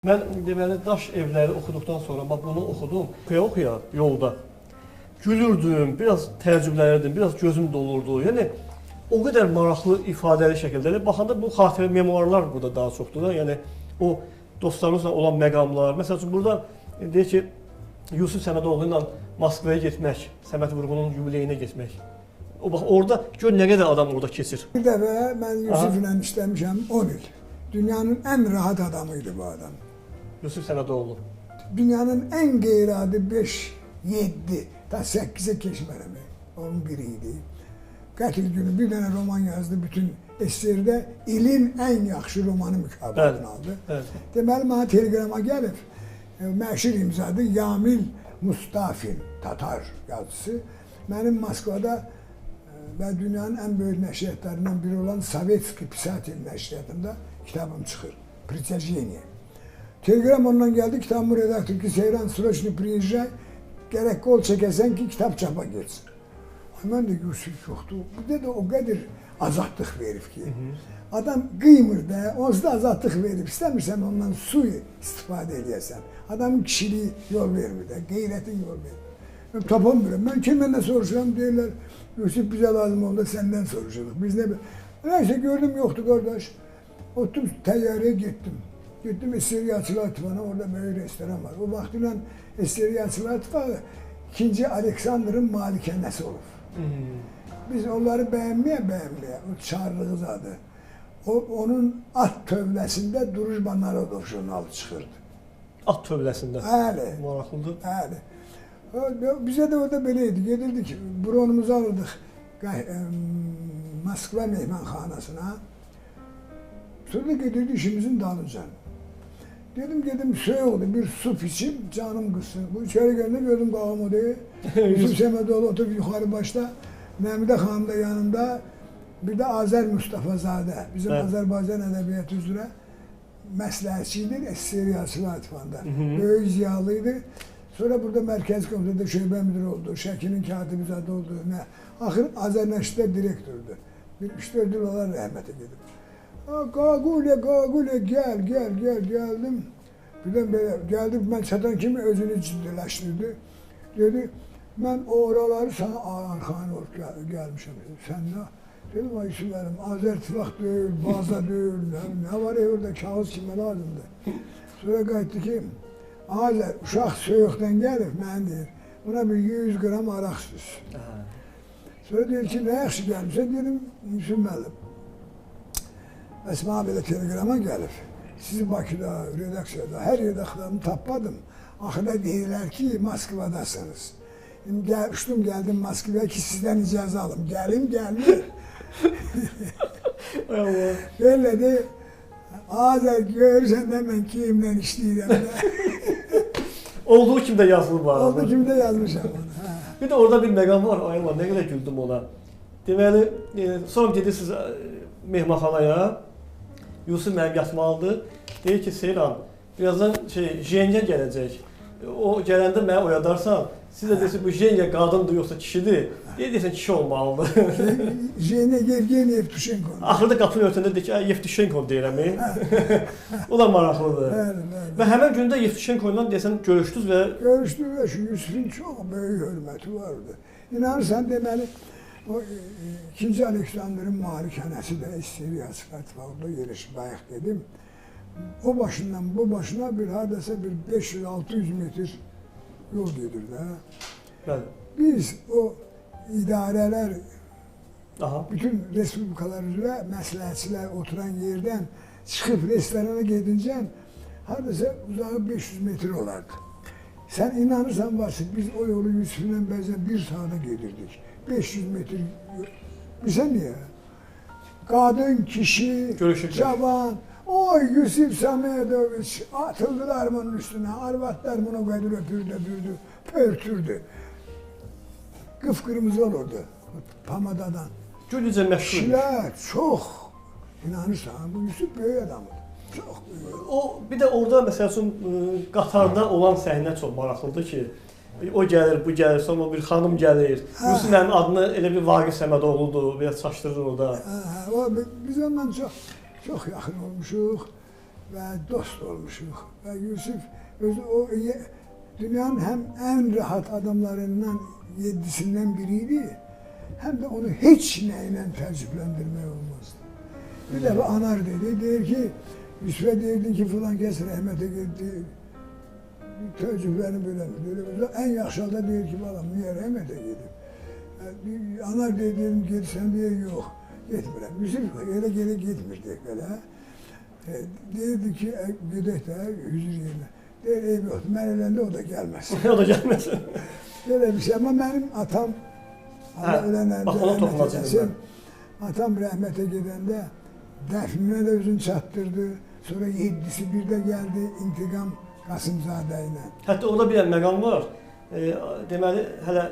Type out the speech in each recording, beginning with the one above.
Mən deməli daş evləri oxuduqdan sonra bax bunu oxudum. Oxuya yolda gülürdüm, biraz təəccüblənirdim, biraz gözüm dolurdu. Yəni o qədər maraqlı ifadəli şəkildə baxanda bu xatirə memuarlar burada daha çoxdur da. Yəni o dostlarımızla olan məqamlar. Məsəl üçün burada deyir ki, Yusif Səmədoğlu ilə Moskvaya getmək, Səməd Vurğunun yubileyinə getmək. O bax orada gör nə qədər adam orada keçir. Bir dəfə mən Yusiflə işləmişəm 10 il. Dünyanın ən rahat adamıydı bu adam. Yusif Səmədoğlu. Dünyanın ən qeyri-adi 5, 7, ta 8-ə keçmərəm. Onun biri idi. Qətil günü bir dənə roman yazdı bütün SSR-də ilin ən yaxşı romanı mükafatını aldı. Deməli mənə telegrama gəlib, məşhur imzadı Yamil Mustafin, Tatar yazısı. Mənim Moskvada və dünyanın ən böyük nəşriyyatlarından biri olan Sovetski Pisatel nəşriyyatında kitabım çıxır. Priçajeniya. Telegram ondan geldi, kitabın redaktörü ki Seyran Sroçni приезжай, gerek kol çekesen ki kitap çapa geçsin. Hemen de Yusuf yoktu. Bu da o kadar azatlık verip ki. Adam kıymır da, onsuz da azatlık verip istemirsen ondan suyu istifade ediyorsan. Adamın kişiliği yol vermiyor da, gayretin yol vermiyor. Ben tapamıyorum. Ben kimden de soruşuyorum diyorlar. Yusuf bize lazım oldu, senden soruşuyorduk. Biz ne neyse gördüm yoktu kardeş. Oturdum teyyareye gittim. Gittim Eseriyaçılar Tıfanı, orada böyle restoran var. O vaktiyle Eseriyaçılar Tıfanı 2. Alexander'ın malikanesi olur. Biz onları beğenmeye, o Çarlığı zadı. Onun at tövlesinde Drujba Narodov jurnalı çıkırdı. At tövlesinde? Öyle. Maraqlıdır. Öyle. Bize de orada böyleydi. Gelirdik, bronumuzu alırdık Moskva meyhanxanasına. Sonra getirdi işimizin dalınca. Dedim soğuktu, bir su içim, canım kızsın. Bu içeri geldi, gördüm babamı diye. Yusuf Səmədoğlu oturup yukarı başta, Məmidə xanım da yanında, bir de Azer Mustafazadə, bizim Azərbaycan ədəbiyyatı üzrə məsləhətçidir, SSR İttifaqında. Böyük ziyalıydı. Sonra burada Mərkəzi Komitədə şöbə müdürü oldu, Şəkinin katibizadə oldu. Axır Azərnəşrdə direktördü. 74 yıl olan rəhmətə gedib. Qaqule gel geldim. Birden böyle geldim, ben çatan kimi özünü ciddileştirdi. Dedi, ben oraları sana arkan olup gelmişim. Sen ne? Dedim, ay Yusuf'um, Azertifak değil, Baza değil, ne var ya orada kağıt kime lazımdı. Sonra qayıtdı ki, Azer, uşaq soyuqdan gelip, mən deyir, buna bir 100 gram araq süz. Sonra deyir ki, ne yaxşı gelmişsin? Dedim, Yusuf müəllim. Esma belə telegrama gəlib. Sizi Bakıda, redaksiyada, hər yerdə axılarını tapmadım. Axırda deyirlər ki, Moskvadasınız. Uçdum, gəldim Moskvaya ki, sizdən icazə alım. Gəlmir. Belə de, Azər görürsən də mən kimlə işləyirəm də. Olduğu kimdə yazılı var. Olduğu kimdə yazmışam onu. Bir de orada bir məqam var, ayılma, nə qədər güldüm ona. Deməli, sonra gedirsiniz mehmanxanaya, Yusuf mənim yatmalıdır. Deyir ki, Seyran, birazdan Jenya gələcək. O gələndə məni oyadarsan, siz də deyirsiniz, bu Jenya qadındır, yoxsa kişidir. Deyirsən, kişi olmalıdır. Jenya Yevgeniy Yevtushenko. Axırda qapını örtəndə deyir ki, Yevtushenko deyirəm. O da maraqlıdır. Və həmən gündə Yevtushenko ilə deyəsən görüşdünüz və... Görüşdük və şu Yusuf'un çox böyük hörməti vardı. İnanırsan deməli, o 2. Alexander'ın malikanəsi də SSR İttifaqında yerleşib, bayaq dedim. O başından bu başına bir hardasa bir 500-600 metr yol gedir də. Biz o idarələr, bütün respublikalar üzrə məsləhətçilər oturan yerdən çıxıb restorana gedincə hardasa uzağı 500 metr olardı. Sen inanırsan varsın, biz o yolu Yusuf'la bəzən bir saata gedirdik. 500 metr. Bilsən niyə? Qadın, kişi, cavan, oy Yusuf Səmədoviç atıldılar bunun üstüne. Arvatlar bunu qədər öpürdü, pörtürdü. Qıpqırmızı olurdu pamadadan. Gülücə məşhur. Kişilər çox, inanırsan, bu Yusuf böyük adamdır. Çox böyük. O, bir de orada məsəl üçün qatarda olan səhnə çox maraqlıdır ki, o gəlir, bu gəlir, sonra bir xanım gəlir. Yusuf mənim adını elə bir Vaqif Səmədoğludur, biraz çaşdırır orada. Biz ondan çox yaxın olmuşuq. və dost olmuşuq. Və Yusif özü dünyanın həm ən rahat adamlarından 7'sindən biriydi, həm də onu heç nəylə təəccübləndirmək olmazdı. Bir dəfə anar dedi, deyir ki, Yusuf'a deyirdi ki, filan kəs rəhmətə getdi, təəccüblənib eləmir. Ən yaxşı halda deyir ki, balam, niyə rəhmətə gedib? Anar dedim, gedirsən, deyir, yox, getmirəm. Yusuf elə getmirdi belə. Deyirdi ki, gedək də hüzür yerinə. Deyir, eyb yoxdur, mən öləndə o da gəlməsin. O da gəlməsin. Belə bir şey, amma mənim atam, Allah ölənlərdə atam rəhmətə gedəndə dəfninə də özünü çatdırdı. Sonra 7'si bir də gəldi, intiqam Qasımzadə ilə. Hətta orada bir məqam var. Deməli, hələ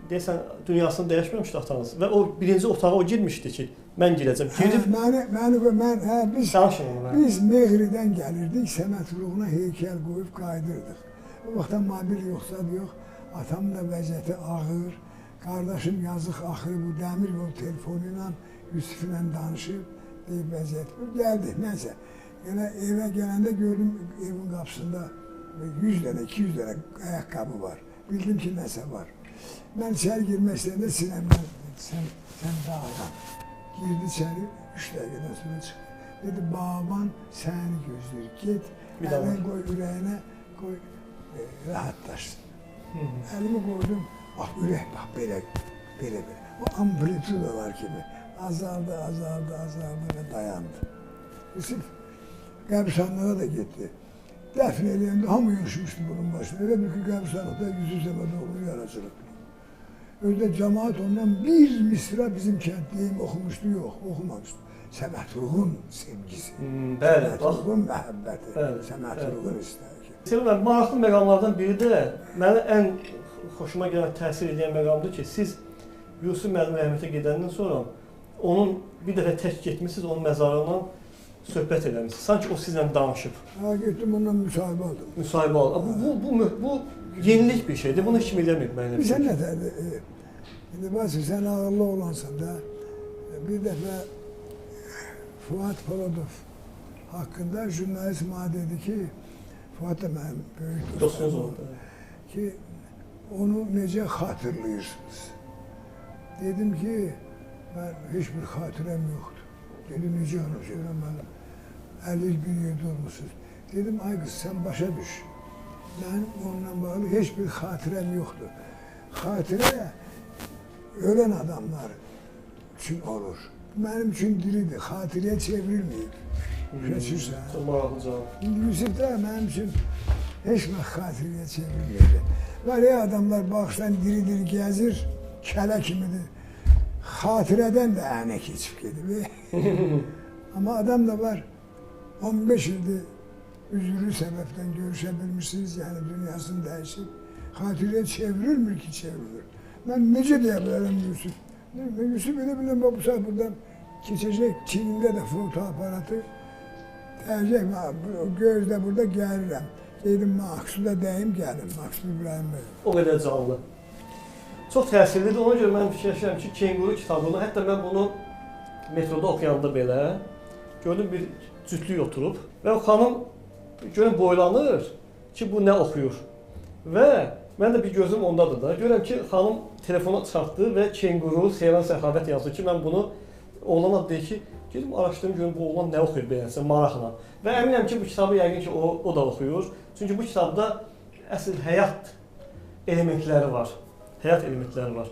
deyəsən, dünyasını dəyişməmişdi atanız və o birinci otağa o girmişdi ki, mən girəcəm. Biz Mehridən gəlirdik, Səməd Vurğuna heykəl qoyub qaydırdıq. O vaxtda mobil yoxsa yox, atamın da vəziyyəti ağır. Qardaşım yazıq axırı bu dəmir yol telefonu ilə Yusuf ilə danışıb, deyib vəziyyət. Gəldik, nəsə. Yəni evə gələndə gördüm evin qapısında 100 dənə, 200 dənə ayaqqabı var. Bildim ki, nəsə var. Mən içəri girmək istəyəndə sinəmdən, sən dağıdan. Girdi içəri, 3 dəqiqədən sonra çıxdı. Dedi, baban səni gözləyir, get, əlini qoy ürəyinə, qoy, rahatlaşsın. Əlimi qoydum, bax, ürək, bax, belə. O amplitudalar kimi azaldı və dayandı. Yusuf qəbristanlığa da getdi. Dəfn eləyəndə hamı yığışmışdı bunun başına. Elə bir ki, qəbristanlıqda Yusuf Səmədoğlu yaraçılıb. Özdə cəmaat ondan bir misra bizim kəntliyim oxumuşdu, yox, oxumamışdı. Səməd Vurğun sevgisi, Səməd Vurğun məhəbbəti, Səməd Vurğun istəyi. Sevim, maraqlı məqamlardan biri də, mənə ən xoşuma gələn, təsir edən məqamdır ki, siz Yusuf müəllim rəhmətə gedəndən sonra onun bir dəfə tək getmişsiniz, onun məzarından söhbət eləmişsiniz. Sanki o sizlə danışıb. Getdim, ondan müsahibə aldım. Müsahibə aldım. Bu yenilik bir şeydir, bunu heç kim eləməyib mənimlə. Sən nətərdir? İndi başı, sən ağırlı olansan da, bir dəfə Fuat Polodov haqqında jurnalist mənə dedi ki, Fuat da mənim böyük dostum oldu ki, onu necə xatırlayırsınız? Dedim ki, mən heç bir xatirəm yoxdur. Dedim, necə onu söyləmədim, 50 il bir yerdə olmuşsunuz. Dedim, ay qız, sən başa düş. Mənim onunla bağlı heç bir xatirəm yoxdur. Xatirə ölən adamlar üçün olur. Mənim üçün diridir, xatirəyə çevrilməyib. Keçirsən. Çox maraqlı cavab. İndi Yusuf da mənim üçün heç vaxt xatirəyə çevrilməyib. Var ya adamlar baxışdan diri-diri gəzir, kələ kimidir. Xatirədən də ənə keçib gedib. Amma adam da var, 15 ildir üzürlü səbəbdən görüşə bilmişsiniz, yəni dünyasını dəyişib. Xatirəyə çevrilmir ki, çevrilir. Mən necə deyə bilərəm Yusuf? Yusuf elə biləm, bu saat buradan keçəcək, çiynində də foto aparatı. Dəyəcək, gözdə burada gəlirəm. Dedim, Maksuda dəyim gəlim, Maksud İbrahim bəy. O qədər canlı. Çox təsirlidir, ona görə mən fikirləşirəm ki, Kenguru kitabını, hətta mən bunu metroda oxuyanda belə, gördüm bir cütlük oturub və o xanım görüm boylanır ki, bu nə oxuyur. Və mən də bir gözüm ondadır da, görürəm ki, xanım telefona çıxartdı və Kenguru, Seyran Səxavət yazdı ki, mən bunu oğlana deyir ki, gedim araşdırım, görüm bu oğlan nə oxuyur beləsə, maraqla. Və əminəm ki, bu kitabı yəqin ki, o da oxuyur. Çünki bu kitabda əsl həyat elementləri var. Həyat elementləri var.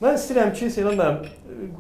Mən istəyirəm ki, Seyran müəllim,